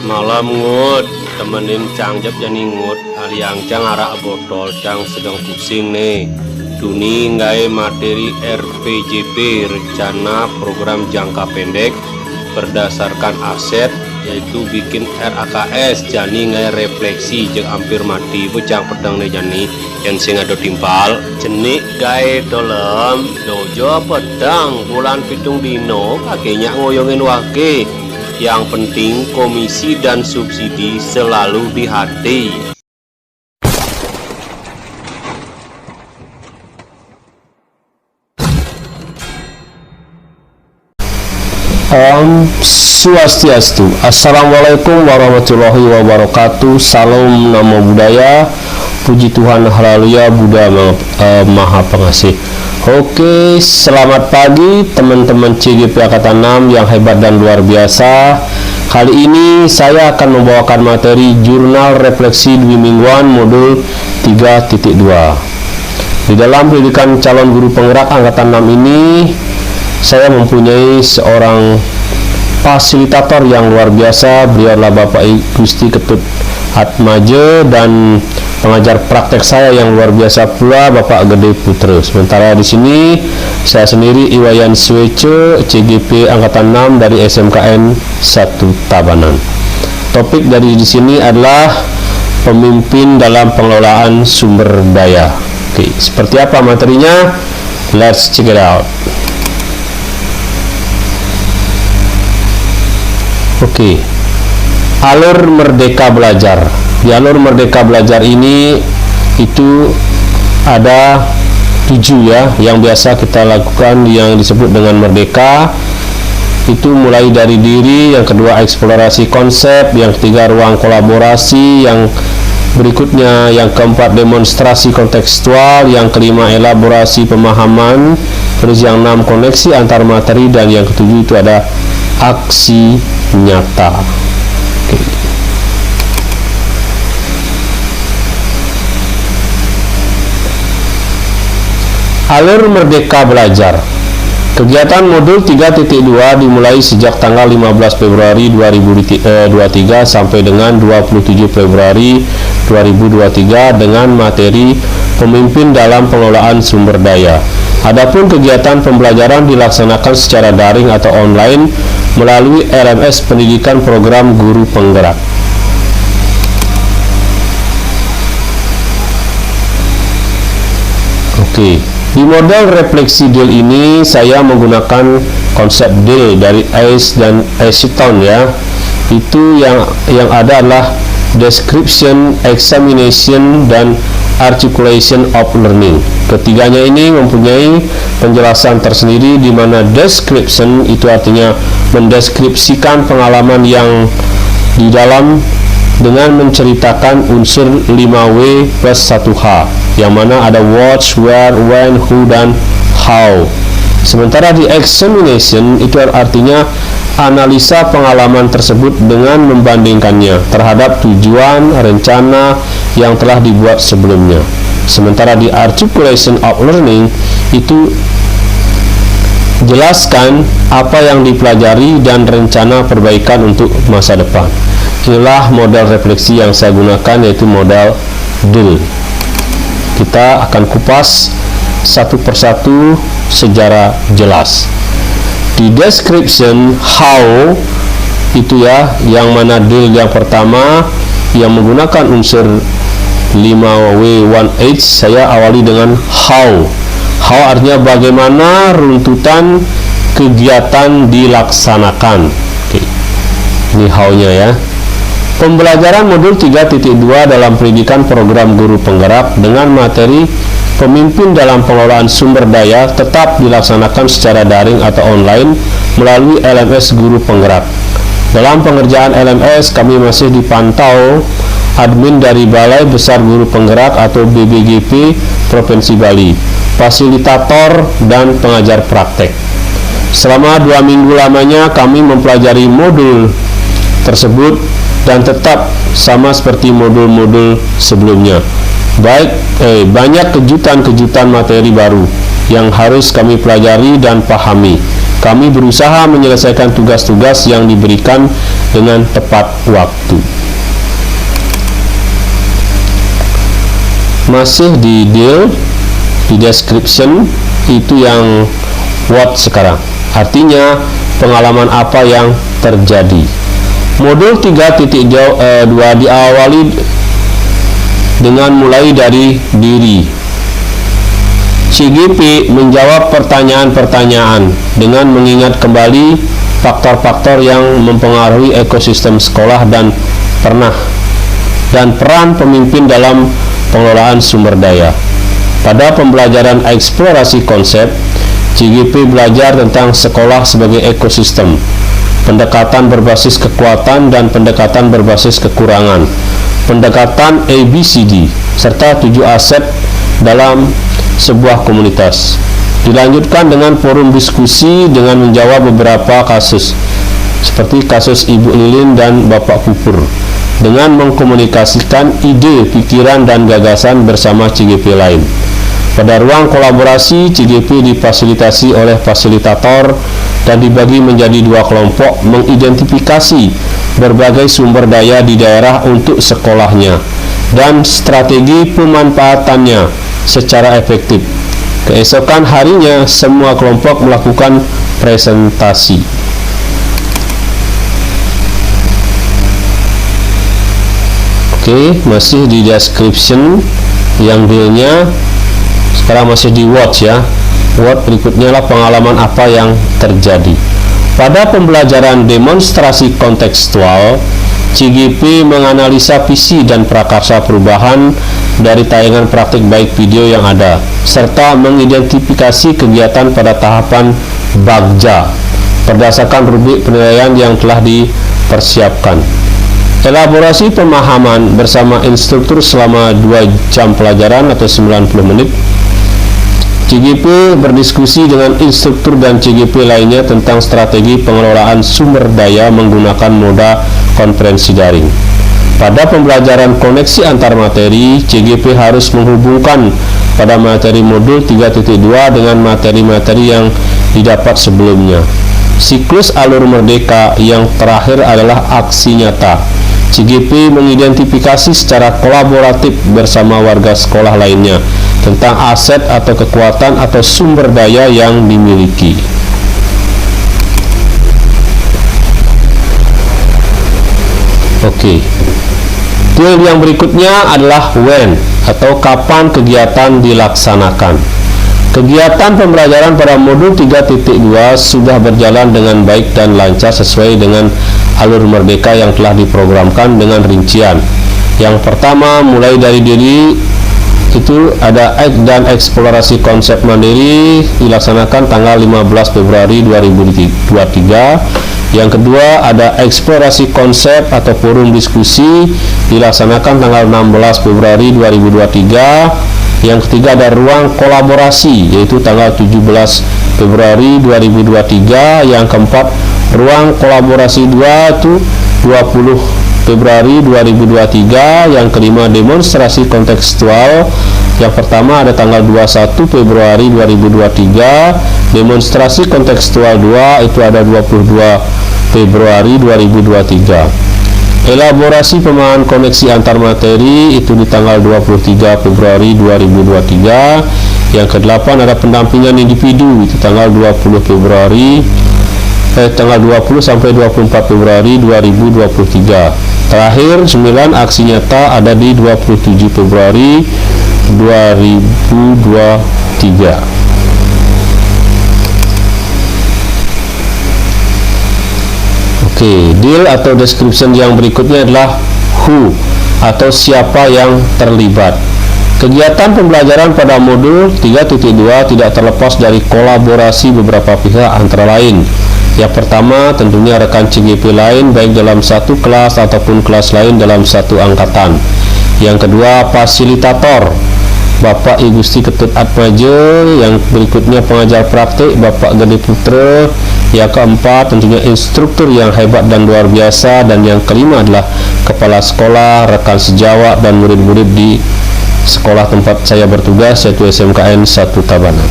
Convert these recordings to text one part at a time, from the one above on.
Malam ngut, temenin Cang Jep jani ngut, aliang Cang arak botol, Cang sedang pusing nih. Duni ngai materi RPJP, rencana program jangka pendek berdasarkan aset, yaitu bikin RAKS jani ngai refleksi jeng hampir mati bocang pedang nih jani yang sing ada timpal jenik gai dolem dojo pedang bulan pitung dino kakeknya ngoyongin wake. Yang penting komisi dan subsidi selalu di hati. Om Swastiastu. Assalamualaikum warahmatullahi wabarakatuh. Salam Namo Buddhaya. Puji Tuhan, haleluya, Buddha Maha Pengasih. Oke, selamat pagi teman-teman CGP Angkatan 6 yang hebat dan luar biasa. Kali ini saya akan membawakan materi jurnal refleksi dwi mingguan modul 3.2. Di dalam pendidikan calon guru penggerak Angkatan 6 ini, saya mempunyai seorang fasilitator yang luar biasa. Beliau adalah Bapak Gusti Ketut Atmaja, dan pengajar praktek saya yang luar biasa pula Bapak Gede Putra. Sementara di sini saya sendiri Iwayan Swece, CGP Angkatan 6 dari SMKN 1 Tabanan. Topik dari di sini adalah pemimpin dalam pengelolaan sumber daya. Oke, seperti apa materinya? Let's check it out. Oke. Alur Merdeka Belajar. Di alur Merdeka Belajar ini itu ada 7 ya yang biasa kita lakukan, yang disebut dengan merdeka. Itu mulai dari diri, yang kedua eksplorasi konsep, yang ketiga ruang kolaborasi, yang berikutnya yang keempat demonstrasi kontekstual, yang kelima elaborasi pemahaman, terus yang 6 koneksi antar materi, dan yang ketujuh itu ada aksi nyata. Alur Merdeka Belajar. Kegiatan modul 3.2 dimulai sejak tanggal 15 Februari 2023 sampai dengan 27 Februari 2023 dengan materi pemimpin dalam pengelolaan sumber daya. Adapun kegiatan pembelajaran dilaksanakan secara daring atau online melalui LMS Pendidikan Program Guru Penggerak. Oke. Di model refleksi DIL ini saya menggunakan konsep DIL dari ACE dan Aceton ya. Itu yang ada adalah description, examination, dan articulation of learning. Ketiganya ini mempunyai penjelasan tersendiri, di mana description itu artinya mendeskripsikan pengalaman yang di dalam dengan menceritakan unsur 5W plus 1H, yang mana ada what, where, when, who, dan how. Sementara di examination itu artinya analisa pengalaman tersebut dengan membandingkannya terhadap tujuan rencana yang telah dibuat sebelumnya. Sementara di articulation of learning itu jelaskan apa yang dipelajari dan rencana perbaikan untuk masa depan. Inilah model refleksi yang saya gunakan, yaitu model DIL. Kita akan kupas satu persatu secara jelas. Di description how itu ya, yang mana DIL yang pertama yang menggunakan unsur 5W1H, saya awali dengan how. How artinya bagaimana runtutan kegiatan dilaksanakan. Oke. Ini how-nya ya. Pembelajaran modul 3.2 dalam pendidikan program guru penggerak dengan materi pemimpin dalam pengelolaan sumber daya tetap dilaksanakan secara daring atau online melalui LMS Guru Penggerak. Dalam pengerjaan LMS kami masih dipantau admin dari Balai Besar Guru Penggerak atau BBGP Provinsi Bali, fasilitator, dan pengajar praktek. Selama 2 minggu lamanya kami mempelajari modul tersebut dan tetap sama seperti modul-modul sebelumnya. Banyak kejutan-kejutan materi baru yang harus kami pelajari dan pahami. Kami berusaha menyelesaikan tugas-tugas yang diberikan dengan tepat waktu. Masih di deal, di description, itu yang what sekarang. Artinya pengalaman apa yang terjadi. Modul 3.2 diawali dengan mulai dari diri. CGP menjawab pertanyaan-pertanyaan dengan mengingat kembali faktor-faktor yang mempengaruhi ekosistem sekolah dan peran pemimpin dalam pengelolaan sumber daya. Pada pembelajaran eksplorasi konsep, CGP belajar tentang sekolah sebagai ekosistem, pendekatan berbasis kekuatan dan pendekatan berbasis kekurangan, pendekatan ABCD, serta 7 aset dalam sebuah komunitas. Dilanjutkan dengan forum diskusi dengan menjawab beberapa kasus, seperti kasus Ibu Lilin dan Bapak Pupur, dengan mengkomunikasikan ide, pikiran, dan gagasan bersama CGP lain. Pada ruang kolaborasi, CGP difasilitasi oleh fasilitator dan dibagi menjadi 2 kelompok mengidentifikasi berbagai sumber daya di daerah untuk sekolahnya dan strategi pemanfaatannya secara efektif. Keesokan harinya, semua kelompok melakukan presentasi. Oke, masih di description yang dealnya. Sekarang masih di watch ya. What berikutnya lah pengalaman apa yang terjadi. Pada pembelajaran demonstrasi kontekstual, CGP menganalisa visi dan prakarsa perubahan dari tayangan praktik baik video yang ada, serta mengidentifikasi kegiatan pada tahapan Bagja berdasarkan rubrik penilaian yang telah dipersiapkan. Elaborasi pemahaman bersama instruktur selama 2 jam pelajaran atau 90 menit. CGP berdiskusi dengan instruktur dan CGP lainnya tentang strategi pengelolaan sumber daya menggunakan moda konferensi daring. Pada pembelajaran koneksi antar materi, CGP harus menghubungkan pada materi modul 3.2 dengan materi-materi yang didapat sebelumnya. Siklus alur merdeka yang terakhir adalah aksi nyata. CGP mengidentifikasi secara kolaboratif bersama warga sekolah lainnya tentang aset atau kekuatan atau sumber daya yang dimiliki. Oke. Deal yang berikutnya adalah when atau kapan kegiatan dilaksanakan. Kegiatan pembelajaran pada modul 3.2 sudah berjalan dengan baik dan lancar sesuai dengan alur merdeka yang telah diprogramkan dengan rincian. Yang pertama, mulai dari diri, itu ada dan eksplorasi konsep mandiri dilaksanakan tanggal 15 Februari 2023. Yang kedua, ada eksplorasi konsep atau forum diskusi dilaksanakan tanggal 16 Februari 2023. Yang ketiga, ada ruang kolaborasi yaitu tanggal 17 Februari 2023. Yang keempat, ruang kolaborasi 2 itu 20 Februari 2023. Yang kelima, demonstrasi kontekstual. Yang pertama ada tanggal 21 Februari 2023. Demonstrasi kontekstual 2 itu ada 22 Februari 2023. Elaborasi pemahaman koneksi antar materi itu di tanggal 23 Februari 2023. Yang ke-8 ada pendampingan individu itu tanggal 20 Februari tanggal 20 sampai 24 Februari 2023. Terakhir 9 aksi nyata ada di 27 Februari 2023. Oke, deal atau description yang berikutnya adalah who atau siapa yang terlibat. Kegiatan pembelajaran pada modul 3.2 tidak terlepas dari kolaborasi beberapa pihak antara lain. Yang pertama tentunya rekan CGP lain baik dalam satu kelas ataupun kelas lain dalam satu angkatan. Yang kedua fasilitator Bapak I Gusti Ketut Atmaja. Yang berikutnya pengajar praktik Bapak Gede Putra. Yang keempat tentunya instruktur yang hebat dan luar biasa. Dan yang kelima adalah kepala sekolah, rekan sejawat dan murid-murid di sekolah tempat saya bertugas yaitu SMKN 1 Tabanan.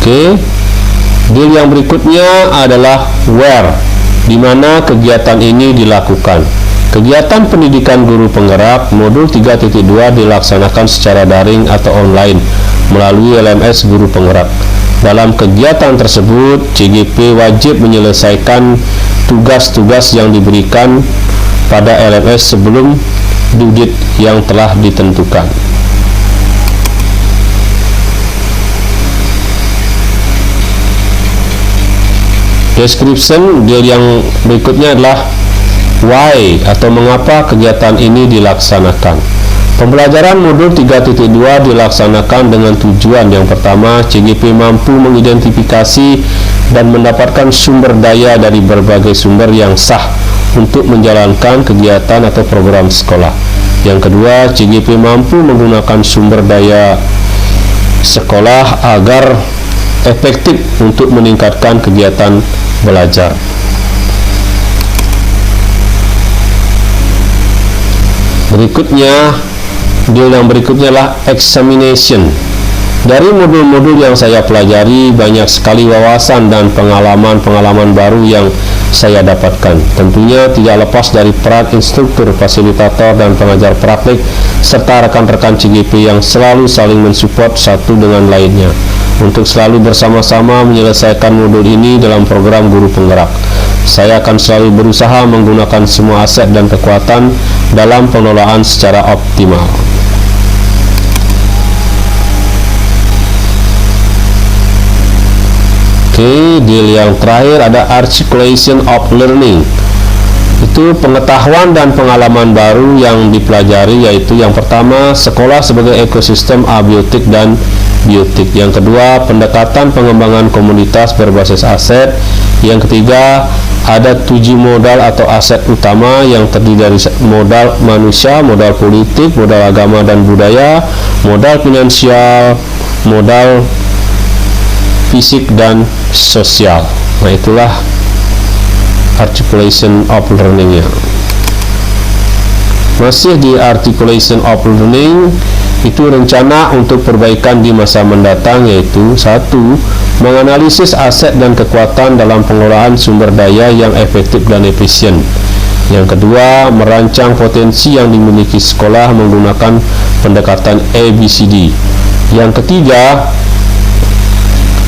Oke. Deal yang berikutnya adalah where, di mana kegiatan ini dilakukan. Kegiatan pendidikan guru penggerak modul 3.2 dilaksanakan secara daring atau online melalui LMS Guru Penggerak. Dalam kegiatan tersebut, CGP wajib menyelesaikan tugas-tugas yang diberikan pada LMS sebelum due date yang telah ditentukan. Description. Deal yang berikutnya adalah why atau mengapa kegiatan ini dilaksanakan. Pembelajaran modul 3.2 dilaksanakan dengan tujuan yang pertama, CGP mampu mengidentifikasi dan mendapatkan sumber daya dari berbagai sumber yang sah untuk menjalankan kegiatan atau program sekolah. Yang kedua, CGP mampu menggunakan sumber daya sekolah agar efektif untuk meningkatkan kegiatan belajar. Berikutnya, deal yang berikutnya adalah examination. Dari modul-modul yang saya pelajari, banyak sekali wawasan dan pengalaman-pengalaman baru yang saya dapatkan. Tentunya tidak lepas dari peran instruktur, fasilitator, dan pengajar praktik, serta rekan-rekan CGP yang selalu saling mensupport satu dengan lainnya untuk selalu bersama-sama menyelesaikan modul ini dalam program Guru Penggerak. Saya akan selalu berusaha menggunakan semua aset dan kekuatan dalam pengelolaan secara optimal. Oke, deal yang terakhir ada articulation of learning. Itu pengetahuan dan pengalaman baru yang dipelajari, yaitu yang pertama, sekolah sebagai ekosistem abiotik dan biotik. Yang kedua, pendekatan pengembangan komunitas berbasis aset. Yang ketiga, ada 7 modal atau aset utama yang terdiri dari modal manusia, modal politik, modal agama dan budaya, modal finansial, modal fisik dan sosial. Nah, itulah articulation of learning-nya. Masih di articulation of learning, itu rencana untuk perbaikan di masa mendatang, yaitu 1. Menganalisis aset dan kekuatan dalam pengelolaan sumber daya yang efektif dan efisien. Yang kedua, merancang potensi yang dimiliki sekolah menggunakan pendekatan ABCD. Yang ketiga,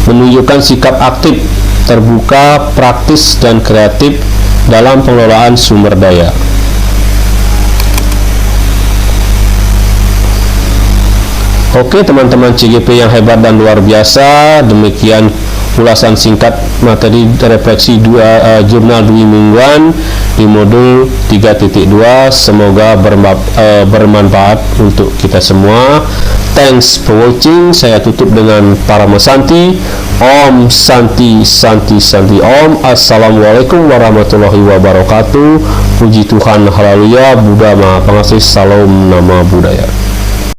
menunjukkan sikap aktif, terbuka, praktis, dan kreatif dalam pengelolaan sumber daya. Oke teman-teman CGP yang hebat dan luar biasa, demikian ulasan singkat materi refleksi jurnal dwi mingguan di modul 3.2. Semoga bermanfaat untuk kita semua. Thanks for watching. Saya tutup dengan Parama Santi. Om Santi Santi Santi Om. Assalamualaikum warahmatullahi wabarakatuh. Puji Tuhan, haleluya, Buddha Maha Pengasih, salam nama budaya.